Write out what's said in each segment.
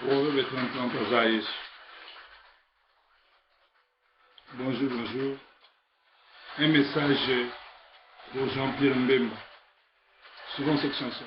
Bonjour, bonjour. Un message pour Jean-Pierre Mbemba. Souvent cette chanson.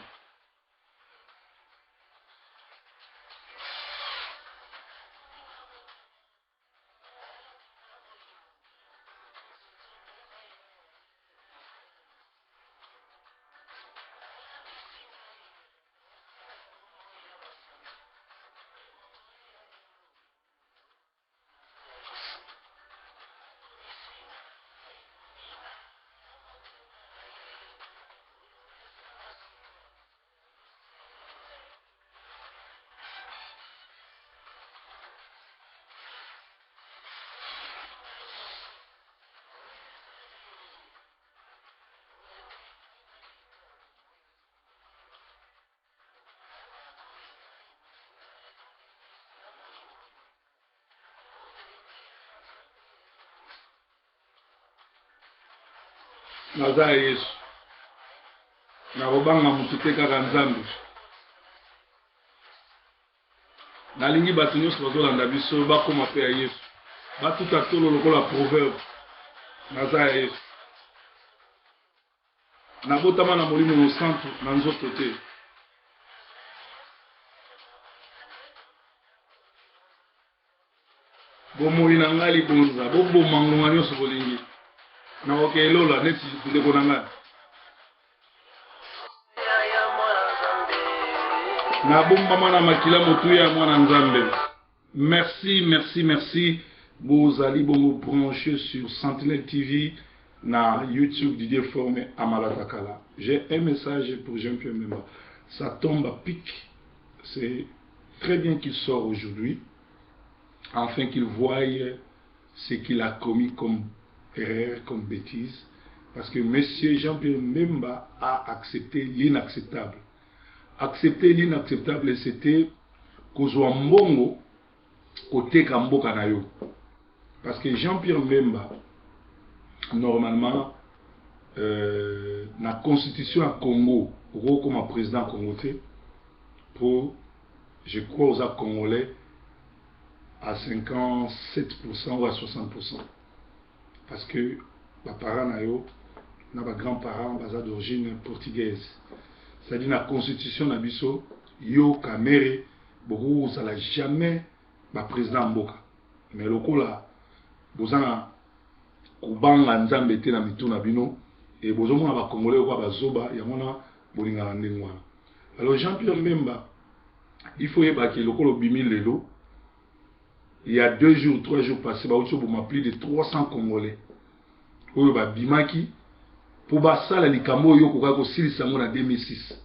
Naza Yesu. Narobanga mutute kaka Nzambe. Nalingi bato nyonso bazolanda biso bakoma pe ya Yesu. Batuta tolo lokola proverbe. Naza Yesu. Nabotama na molimo no santu na nzoto te. Bomoi na ngali bonza, bobomangonga nyonso bolingi. Na okelola neti ndeko na ngai. Na bombama na makila motu ya mwana Nzambe. Merci, merci, merci. Vous allez vous brancher sur Sentinelle TV na YouTube Didier Formé Amalatakala. J'ai un message pour Jean-Pierre Mbemba. Ça tombe à pic. C'est très bien qu'il sort aujourd'hui, afin qu'il voie ce qu'il a commis comme erreur, comme bêtise. Parce que M. Jean-Pierre Mbemba a accepté l'inacceptable. Accepter l'inacceptable, c'était kozwa mbongo koteka mboka na yo. Parce que Jean-Pierre Mbemba, normalement, la constitution à Congo, comme président congolais, pour, je crois, aux Congolais, à 57% ou à 60%. Parce que les parents, les grands-parents, sont d'origine portugaise. C'est-à-dire la constitution nabiso yo kamere beaucoup ça n'a jamais ba président mboka mais lokola bozana kubanga nzambe te na mituna bino et bozomona ba congolais kwa bazoba ya mona bolinga ndengwa. Alors Jean-Pierre Mbemba il faut yeba que lokolo bimi lelo il y a 2 jours 3 jours passés ba ocho boma plus de 300 congolais oyo ba bimaki pour basala likambo yo koka ko silisa ngo na 2006.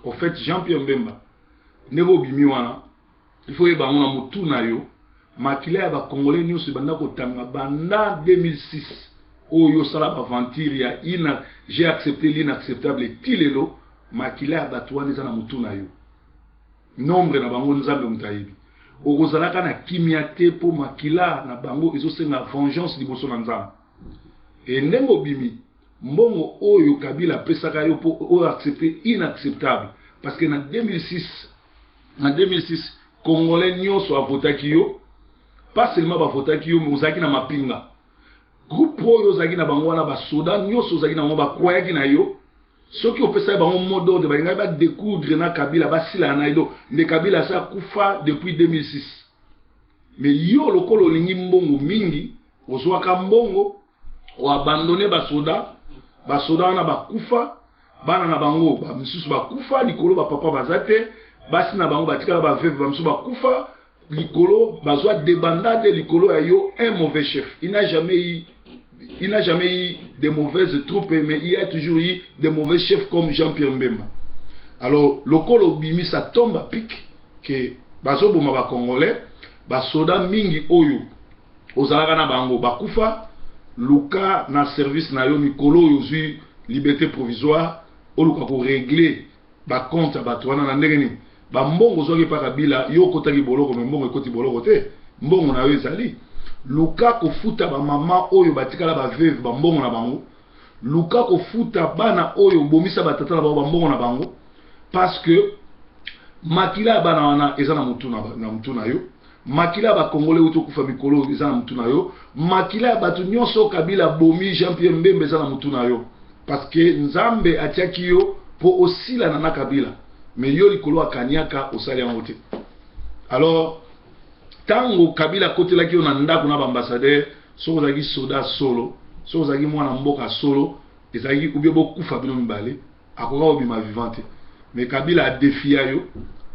En fait Jean-Pierre Mbemba nebo bimi wana il faut yeba ngo na mutu na yo makila ya ba congolais nyonso banda ko tanga banda 2006 oyo sala ba aventure ya ina j'ai accepté l'inacceptable tilelo makila ya batouane za na mutu na yo nombre na bango nzambe mutayibi okozalaka na kimia te po makila na bango ezosenga vengeance liboso na nzambe et ndenge bimi mbongo oyo Kabila pesaka yo po o accepter inacceptable parce que en 2006 congolais nyonso a votaki yo pas seulement ba votaki yo mais ozaki na mapinga groupe oyo ozaki na bango na ba soda nyonso ozaki na bango ba kwayaki na yo soki opesa bango modo de ba ba découdre na Kabila basila na ido ne Kabila sa kufa depuis 2006 mais yo lokolo lingi mbongo mingi ozwaka mbongo o abandonner ba soda wana bakufa bana na bango ba misusu bakufa likolo ba papa bazate basi na bango batikala ba veuve ba misusu bakufa likolo bazwa débandade likolo ya yo un mauvais chef. Il n'a jamais eu de mauvaises troupes mais il y a toujours eu de mauvais chefs comme Jean-Pierre Mbemba. Alors lokolo bimi ça tombe à pic que bazo boma ba congolais ba soda mingi oyo ozalaka na bango bakufa luka na service na yo mikolo yozui liberté provisoire oluka ko régler ba compte ba twana na ndenge ba mbongo zoki pa Kabila yo kotaki boloko mais mbongo ekoti boloko te mbongo na yo ezali luka ko futa ba mama oyo batikala ba veuve ba mbongo na bango luka ko futa bana oyo bomisa ba tata na bango ba mbongo na bango parce que makila bana wana ezana mutuna yo makila ba congolais uto kufa mikolo ezana mutuna yo makila batu nyonso kabila bomi Jean-Pierre Mbembe ezana mutuna yo parce que nzambe atiaki yo po osila na kabila mais yo likolo akaniaka osali yango te. Alors tango kabila kotelaki yo na ndako na ambassadeur so zaki soda solo so zaki mwana mboka solo ezaki ubie bokufa bino mibale akoka obima vivante mais kabila a défié yo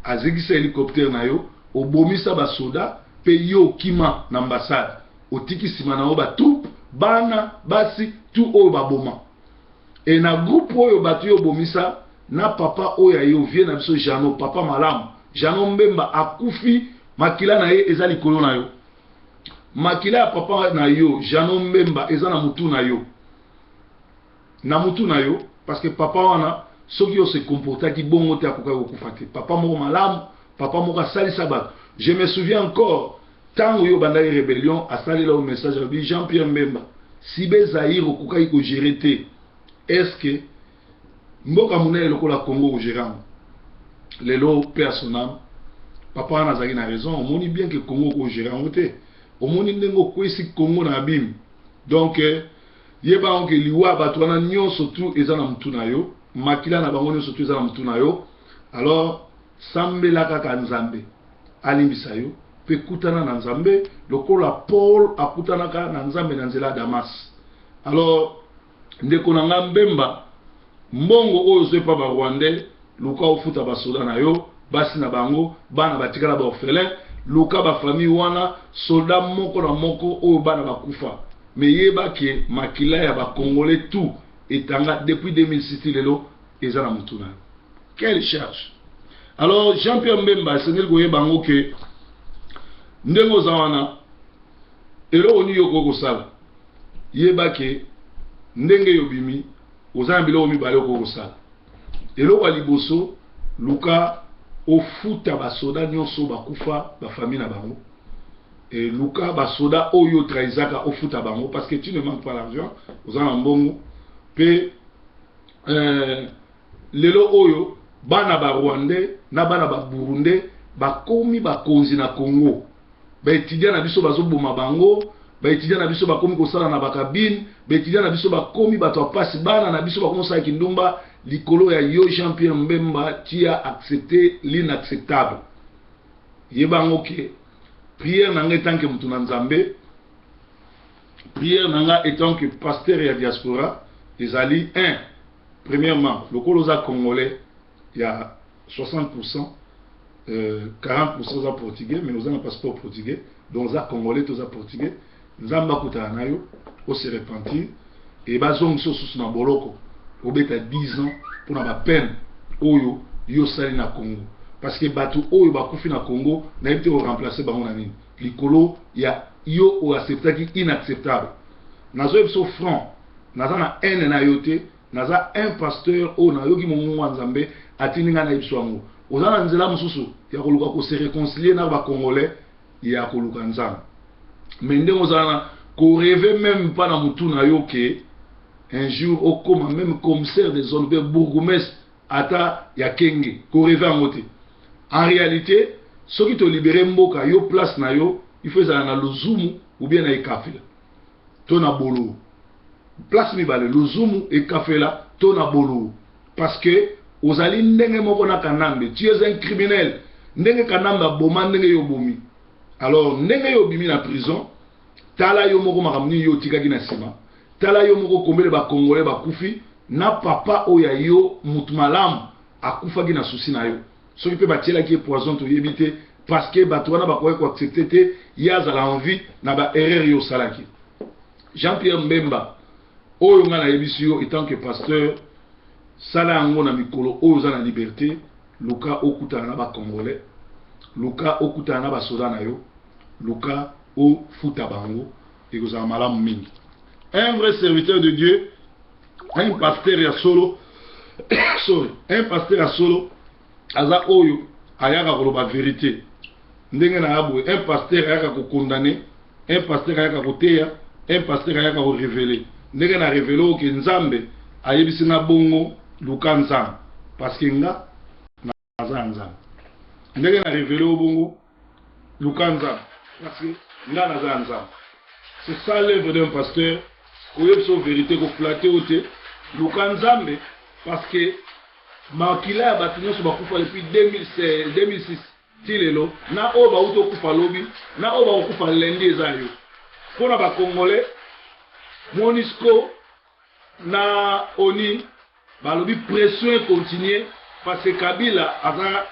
azekisa hélicoptère na yo obomisa ba soda pe yo kima na ambassade otiki sima na yo ba troupe bana basi tout oyo baboma et na groupe oyo batu yo bomisa na papa oyo yo vie na biso Jano papa malamu Jano Mbemba akufi makila na ye eza likolo na yo makila ya papa na yo Jano Mbemba eza na mutu na yo parce que papa wana soki yo se comporta ki bongo te akoka kokufa te papa moko malamu papa moko asalisa bato. Je me souviens encore tango yo bandaki rébellion asali la message bi Jean-Pierre Mbemba si Zaïre okoka ko gérer te est-ce que mboka munene lokola Congo ko gérer lelo personnel papa wana azaki na raison omoni bien que Congo ko gérer te omoni ndengo kwesi Congo na bim donc yeba onke liwa bato wana nyonso tu eza na mutuna yo makila na bango nyonso tu eza na mutuna yo alors sambela kaka nzambe alimbisa yo pe kutana na nzambe lokola Paul akutanaka na nzambe na nzela Damas. Alors ndeko na nga Mbemba mbongo oyo zepa ba Rwandais luka ofuta ba soda na yo basi na bango bana batikala ba orphelin luka ba famille wana soda moko na moko oyo bana bakufa mais yeba ke makila ya ba congolais tout etanga depuis 2006 lelo ezana mutuna. Quelle charge. Alors Jean-Pierre Mbemba senel goye bango ke ndengo zawana elo oni yoko kosala yeba ke ndenge yobimi ozambilo omi bale ko kosala elo wa liboso luka ofuta basoda nyonso bakufa ba famille na bango et luka basoda oyo traizaka ofuta bango parce que tu ne manques pas l'argent ozana mbongo pe lelo oyo bana ba Rwandais na bana ba Burundais bakomi bakonzi na Congo ba étudiant na biso bazoboma bango ba étudiant na biso bakomi kosala na bakabine ba étudiant na biso bakomi bato apasi bana na biso bakomi kosala kindumba likolo ya yo Jean-Pierre Mbemba qui a accepté l'inacceptable yebango ke prière nanga tant que mutu na nzambe prière nanga étant que pasteur ya diaspora ezali premièrement le colosa congolais il y a 60%, 40% za portugais, mais nous avons un passeport portugais, donc za congolais, tous za portugais, nous avons un nayo, on se repentir, et bazong so na boloko, au beta 10 ans pour la peine, oyo yo sali na Congo, parce que batu oyo bakufi na Congo, na été remplacé bango na nini, likolo ya yo o acceptaki inacceptable, nazo ebso franc, naza na haine na yote, naza un pasteur o na yoki mo nzambe atininga na ibswango ozana nzela mususu ya koluka ko se réconcilier na ba congolais ya koluka nzambe mais ndenge ozana ko rêver même pas na mutu na yo ke un jour au comme même commissaire des zones be bourgmestre ata ya kenge ko rêver ngote en réalité ce qui te libérer mboka yo place na yo il faut ça na lozumu ou bien na ikafela to na bolo place mi bale lozumu et kafela to na bolo parce que ozali ndenge moko na kanambe tu es un criminel ndenge kanamba boma ndenge yo bomi alors ndenge yo bimi na prison tala yo moko makamni yo tikaki na sima tala yo moko kombele ba congolais ba kufi na papa oya yo mutu malamu akufaki na souci na yo soki pe batiela ki poison to yebite parce que bato wana bakoye ko accepter te yazala envie na ba erreur yo salaki. Jean-Pierre Mbemba oyo nga na yebisi yo étant que pasteur sala yango na mikolo oyo za na liberté luka okutana na ba congolais luka okutana na ba soda na yo luka o futa bango ekozala malamu mingi. Un vrai serviteur de Dieu, un pasteur ya solo sorry, un pasteur ya solo aza oyo ayaka koloba vérité ndenge na yabwe un pasteur ayaka ko condamner un pasteur ayaka ko teya un pasteur ayaka ko révéler ndenge na révéler ke nzambe ayebisi na bongo luka nzambe parce que nga naza nzambe ndenge na révélé au bongo lukanza parce que nga naza nzambe. C'est ça l'œuvre d'un pasteur, koyebso vérité ko flatter ote lukanzambe parce que makila ya bato nyonso bakufa depuis 2006 tilelo na oyo bauti okufa lobi na oyo bakokufa lendi eza yo mpona bakongolais MONUSCO na ONU balobi pression econtinue parce que Kabila aza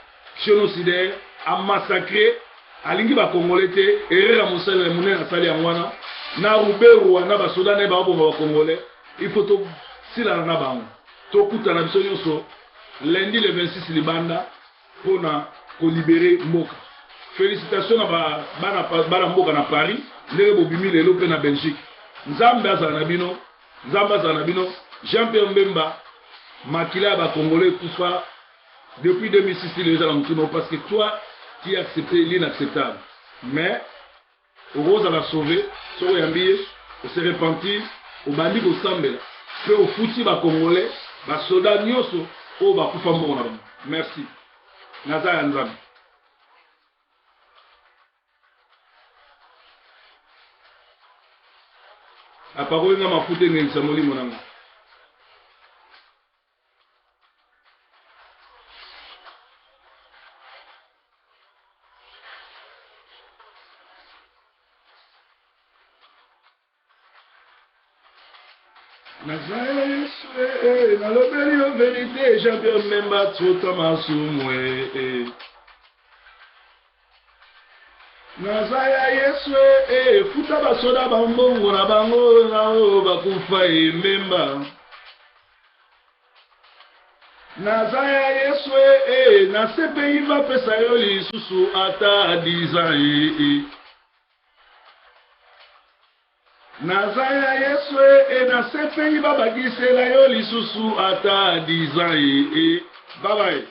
génocidaire amassacré alingi bakongolais te erreur ya mosala monene asali yango wana na ruberu wana basoda naye bakoboma bakongolais il faut tosilana na bango tokutana biso nyonso lundi le 26 libanda mpona kolibere mboka. Félicitations na bana mboka na Paris ndenge bobimi lelo mpe na Belgique. Nzambe azala na bino, Nzambe azala na bino. Jean-Pierre Mbemba makila ya bakongolais kufa depuis 2006 il est à la parce que toi qui as accepté l'inacceptable. Mais Rose a sauvé, so yambiye, on s'est repenti, au bandi ko sambela, pe au fouti ba congolais, ba soda nyoso, o ba kufa mbona. Merci. Naza Nzambe. La parole n'a ma fouté ni samoli mon ami. Nazaya Yeswe, na lobeli yo vérité, Jean-Pierre Mbemba tota masumwe. Nazaya Yeswe, futa basoda bambongo na bango na o bakufa Mbemba. Nazaya Yeswe, na sepe iva pesa yo lisusu ata 10 ans. Nazaya Yeswe na sepe iba bagisela yo lisusu ata 10 ans. Bye bye.